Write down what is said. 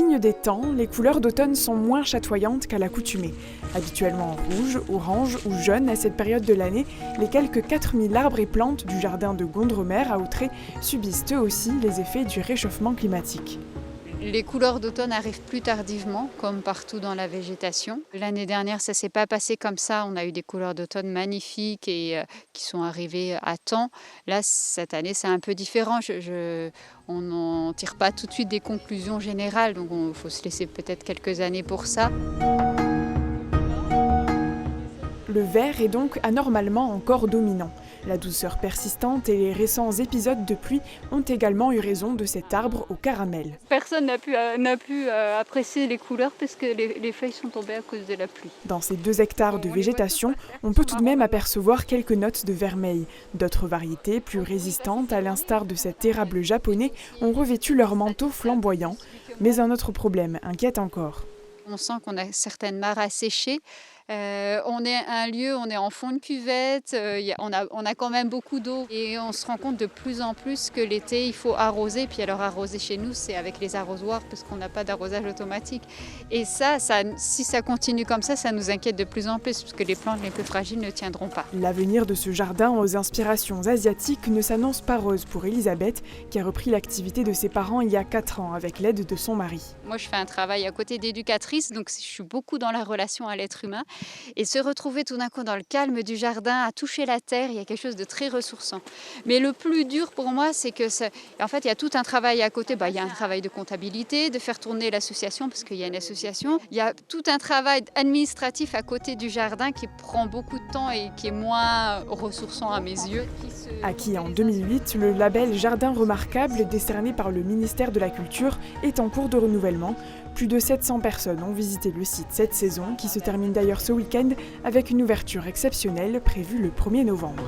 Signe des temps, les couleurs d'automne sont moins chatoyantes qu'à l'accoutumée. Habituellement rouge, orange ou jaune à cette période de l'année, les quelques 4000 arbres et plantes du jardin de Gondremer à Autrey subissent eux aussi les effets du réchauffement climatique. Les couleurs d'automne arrivent plus tardivement, comme partout dans la végétation. L'année dernière, ça ne s'est pas passé comme ça. On a eu des couleurs d'automne magnifiques et qui sont arrivées à temps. Là, cette année, c'est un peu différent. On n'en tire pas tout de suite des conclusions générales, donc il faut se laisser peut-être quelques années pour ça. Le vert est donc anormalement encore dominant. La douceur persistante et les récents épisodes de pluie ont également eu raison de cet arbre au caramel. Personne n'a pu apprécier les couleurs parce que les feuilles sont tombées à cause de la pluie. Dans ces 2 hectares de végétation, on peut tout de même apercevoir quelques notes de vermeil. D'autres variétés, plus résistantes, à l'instar de cet érable japonais, ont revêtu leur manteau flamboyant. Mais un autre problème inquiète encore. On sent qu'on a certaines mares à sécher. On est en fond de cuvette, on a quand même beaucoup d'eau et on se rend compte de plus en plus que l'été il faut arroser. Puis alors arroser chez nous c'est avec les arrosoirs parce qu'on n'a pas d'arrosage automatique. Et ça, si ça continue comme ça nous inquiète de plus en plus parce que les plantes les plus fragiles ne tiendront pas. L'avenir de ce jardin aux inspirations asiatiques ne s'annonce pas rose pour Elisabeth qui a repris l'activité de ses parents il y a 4 ans avec l'aide de son mari. Moi je fais un travail à côté d'éducatrice donc je suis beaucoup dans la relation à l'être humain. Et se retrouver tout d'un coup dans le calme du jardin, à toucher la terre, il y a quelque chose de très ressourçant. Mais le plus dur pour moi, c'est que en fait, il y a tout un travail à côté. Il y a un travail de comptabilité, de faire tourner l'association, parce qu'il y a une association. Il y a tout un travail administratif à côté du jardin qui prend beaucoup de temps et qui est moins ressourçant à mes yeux. Acquis en 2008, le label Jardin remarquable décerné par le ministère de la Culture est en cours de renouvellement. Plus de 700 personnes ont visité le site cette saison, qui se termine d'ailleurs ce week-end avec une ouverture exceptionnelle prévue le 1er novembre.